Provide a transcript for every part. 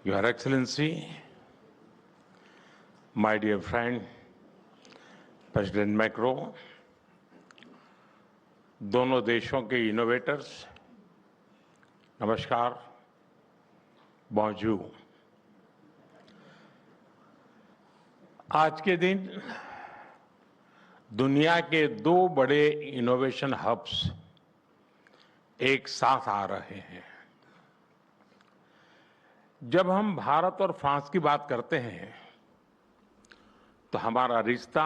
Your Excellency, my dear friend, President Macron, दोनों देशों के इनोवेटर्स, नमस्कार, bonjour। आज के दिन दुनिया के दो बड़े इनोवेशन हब्स एक साथ आ रहे हैं। जब हम भारत और फ्रांस की बात करते हैं तो हमारा रिश्ता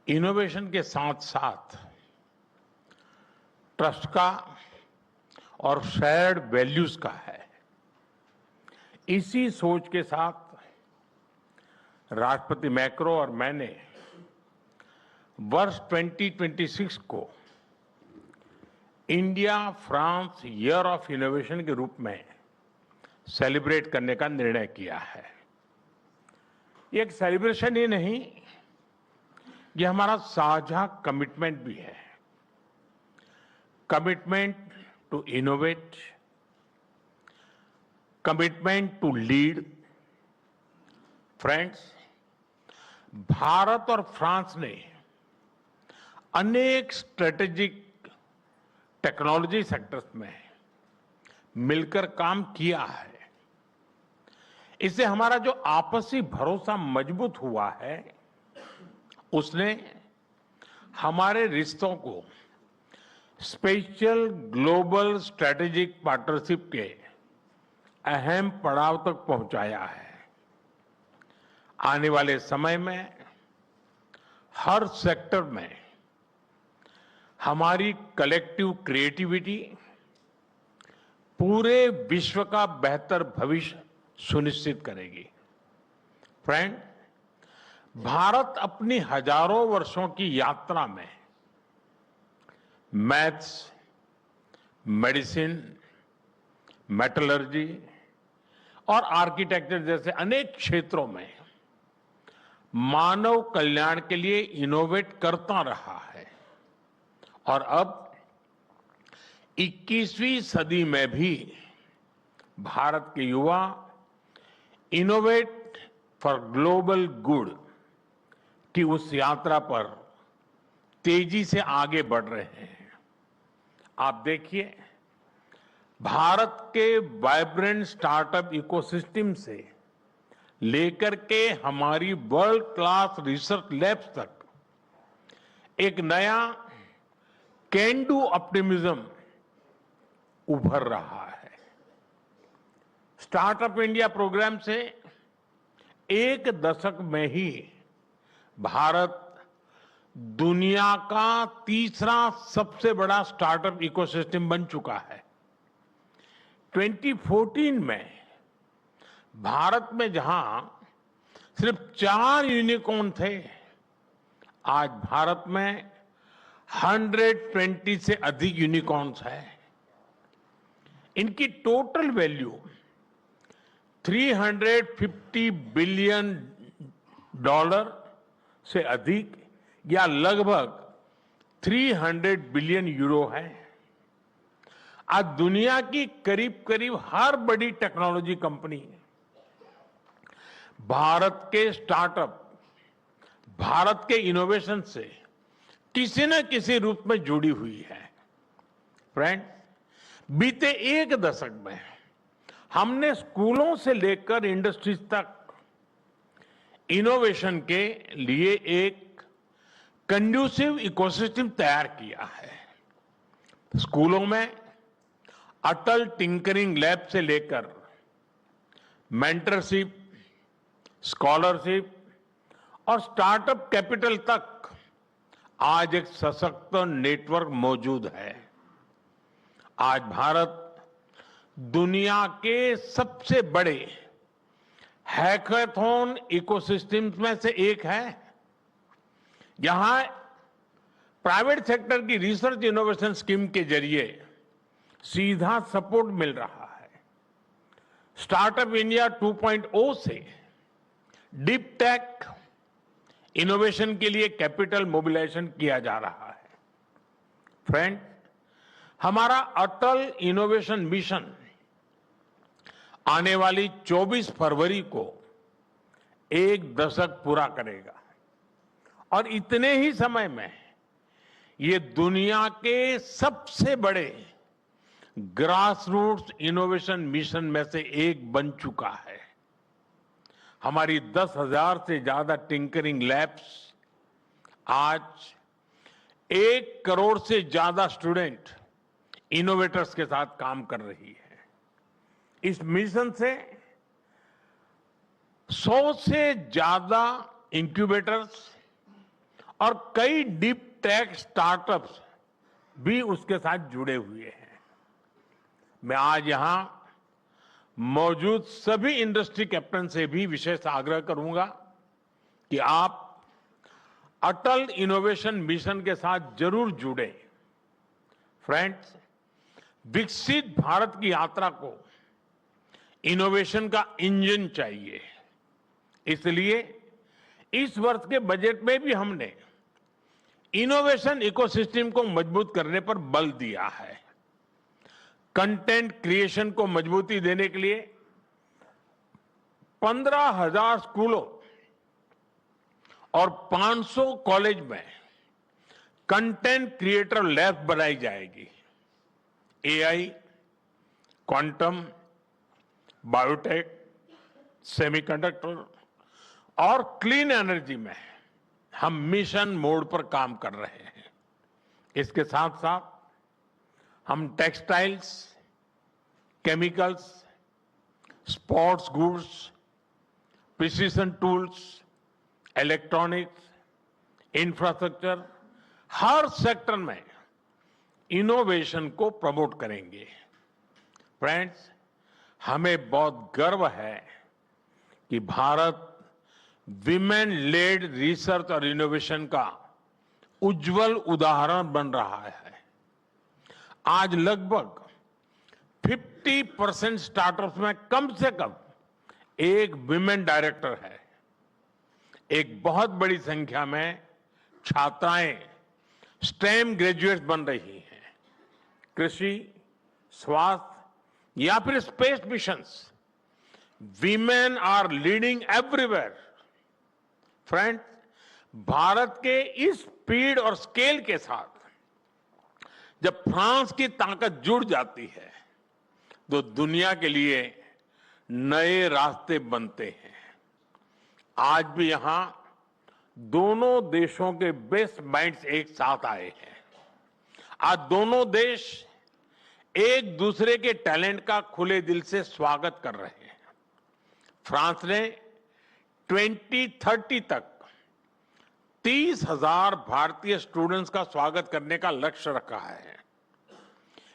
इनोवेशन के साथ साथ ट्रस्ट का और शेयर्ड वैल्यूज का है। इसी सोच के साथ राष्ट्रपति मैक्रो और मैंने वर्ष 2026 को India France year of innovation के रूप में सेलिब्रेट करने का निर्णय किया है। ये एक सेलिब्रेशन ही नहीं, ये हमारा साझा कमिटमेंट भी है। Commitment to innovate, commitment to lead. Friends, Bharat और फ्रांस ने अनेक स्ट्रेटेजिक टेक्नोलॉजी सेक्टर्स में मिलकर काम किया है। इससे हमारा जो आपसी भरोसा मजबूत हुआ है, उसने हमारे रिश्तों को स्पेशल ग्लोबल स्ट्रेटेजिक पार्टनरशिप के अहम पड़ाव तक पहुंचाया है। आने वाले समय में हर सेक्टर में हमारी कलेक्टिव क्रिएटिविटी पूरे विश्व का बेहतर भविष्य सुनिश्चित करेगी। फ्रेंड, भारत अपनी हजारों वर्षों की यात्रा में मैथ्स, मेडिसिन, मेटलर्जी और आर्किटेक्चर जैसे अनेक क्षेत्रों में मानव कल्याण के लिए इनोवेट करता रहा है और अब 21वीं सदी में भी भारत के युवा इनोवेट फॉर ग्लोबल गुड की उस यात्रा पर तेजी से आगे बढ़ रहे हैं। आप देखिए, भारत के वाइब्रेंट स्टार्टअप इकोसिस्टम से लेकर के हमारी वर्ल्ड क्लास रिसर्च लैब्स तक एक नया कैन डू ऑप्टिमिज्म उभर रहा है। स्टार्टअप इंडिया प्रोग्राम से एक दशक में ही भारत दुनिया का तीसरा सबसे बड़ा स्टार्टअप इकोसिस्टम बन चुका है। 2014 में भारत में जहां सिर्फ 4 यूनिकॉर्न थे, आज भारत में 120 से अधिक यूनिकॉर्न्स हैं। इनकी टोटल वैल्यू $350 बिलियन से अधिक या लगभग 300 बिलियन यूरो है। आज दुनिया की करीब करीब हर बड़ी टेक्नोलॉजी कंपनी भारत के स्टार्टअप, भारत के इनोवेशन से किसी न किसी रूप में जुड़ी हुई है। फ्रेंड, बीते एक दशक में हमने स्कूलों से लेकर इंडस्ट्रीज तक इनोवेशन के लिए एक कंड्यूसिव इकोसिस्टम तैयार किया है। स्कूलों में अटल टिंकरिंग लैब से लेकर मेंटरशिप, स्कॉलरशिप और स्टार्टअप कैपिटल तक आज एक सशक्त नेटवर्क मौजूद है। आज भारत दुनिया के सबसे बड़े हैकाथॉन इकोसिस्टम्स में से एक है। यहां प्राइवेट सेक्टर की रिसर्च इनोवेशन स्कीम के जरिए सीधा सपोर्ट मिल रहा है। स्टार्टअप इंडिया 2.0 से डीप टेक इनोवेशन के लिए कैपिटल मोबिलाइजेशन किया जा रहा है। फ्रेंड, हमारा अटल इनोवेशन मिशन आने वाली 24 फरवरी को एक दशक पूरा करेगा और इतने ही समय में ये दुनिया के सबसे बड़े ग्रास रूट्स इनोवेशन मिशन में से एक बन चुका है। हमारी 10,000 से ज्यादा टिंकरिंग लैब्स आज 1 करोड़ से ज्यादा स्टूडेंट इनोवेटर्स के साथ काम कर रही है। इस मिशन से 100 से ज्यादा इंक्यूबेटर्स और कई डीप टेक स्टार्टअप्स भी उसके साथ जुड़े हुए हैं। मैं आज यहां मौजूद सभी इंडस्ट्री कैप्टन से भी विशेष आग्रह करूंगा कि आप अटल इनोवेशन मिशन के साथ जरूर जुड़े। फ्रेंड्स, विकसित भारत की यात्रा को इनोवेशन का इंजन चाहिए। इसलिए इस वर्ष के बजट में भी हमने इनोवेशन इकोसिस्टम को मजबूत करने पर बल दिया है। कंटेंट क्रिएशन को मजबूती देने के लिए 15,000 स्कूलों और 500 कॉलेज में कंटेंट क्रिएटर लैब बनाई जाएगी। एआई, क्वांटम, बायोटेक, सेमीकंडक्टर और क्लीन एनर्जी में हम मिशन मोड पर काम कर रहे हैं। इसके साथ साथ हम textiles, chemicals, sports goods, precision tools, electronics, infrastructure, हर सेक्टर में इनोवेशन को प्रमोट करेंगे। फ्रेंड्स, हमें बहुत गर्व है कि भारत विमेन लेड रिसर्च और इनोवेशन का उज्जवल उदाहरण बन रहा है। आज लगभग 50% स्टार्टअप्स में कम से कम एक विमेन डायरेक्टर है। एक बहुत बड़ी संख्या में छात्राएं स्टेम ग्रेजुएट्स बन रही हैं। कृषि, स्वास्थ्य या फिर space missions, women are leading everywhere. Friends, Bharat के इस स्पीड और स्केल के साथ जब फ्रांस की ताकत जुड़ जाती है तो दुनिया के लिए नए रास्ते बनते हैं। आज भी यहां दोनों देशों के बेस्ट माइंड्स एक साथ आए हैं। आज दोनों देश एक दूसरे के टैलेंट का खुले दिल से स्वागत कर रहे हैं। फ्रांस ने 2030 तक 30,000 भारतीय स्टूडेंट्स का स्वागत करने का लक्ष्य रखा है।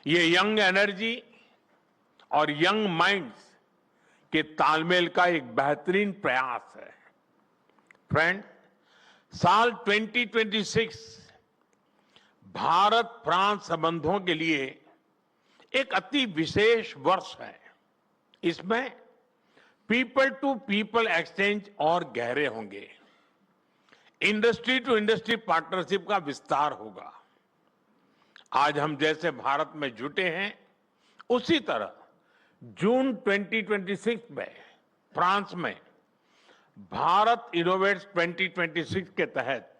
ये यंग एनर्जी और यंग माइंड्स के तालमेल का एक बेहतरीन प्रयास है। फ्रेंड, साल 2026 भारत फ्रांस संबंधों के लिए एक अति विशेष वर्ष है। इसमें पीपल टू पीपल एक्सचेंज और गहरे होंगे। इंडस्ट्री टू इंडस्ट्री पार्टनरशिप का विस्तार होगा। आज हम जैसे भारत में जुटे हैं, उसी तरह जून 2026 में फ्रांस में भारत इनोवेट्स 2026 के तहत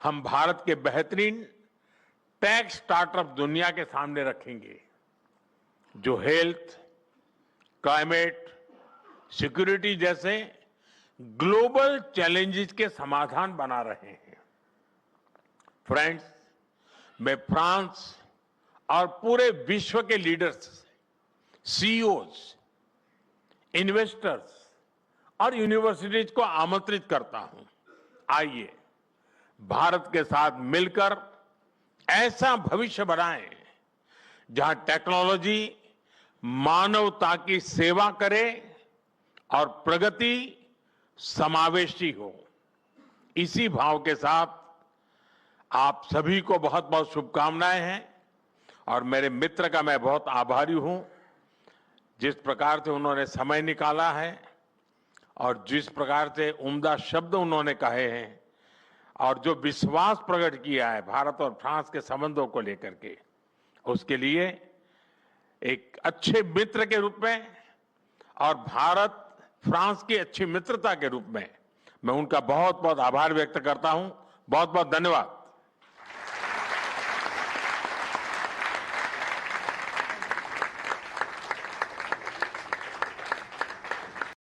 हम भारत के बेहतरीन टेक स्टार्टअप दुनिया के सामने रखेंगे, जो हेल्थ, क्लाइमेट, सिक्योरिटी जैसे ग्लोबल चैलेंजेस के समाधान बना रहे हैं। फ्रेंड्स, मैं फ्रांस और पूरे विश्व के लीडर्स, सीईओज, इन्वेस्टर्स और यूनिवर्सिटीज को आमंत्रित करता हूं। आइए भारत के साथ मिलकर ऐसा भविष्य बनाएं जहां टेक्नोलॉजी मानवता की सेवा करे और प्रगति समावेशी हो। इसी भाव के साथ आप सभी को बहुत बहुत शुभकामनाएं हैं और मेरे मित्र का मैं बहुत आभारी हूं, जिस प्रकार से उन्होंने समय निकाला है और जिस प्रकार से उम्दा शब्द उन्होंने कहे हैं और जो विश्वास प्रकट किया है भारत और फ्रांस के संबंधों को लेकर के, उसके लिए एक अच्छे मित्र के रूप में और भारत फ्रांस की अच्छी मित्रता के रूप में मैं उनका बहुत बहुत आभार व्यक्त करता हूं। बहुत बहुत धन्यवाद।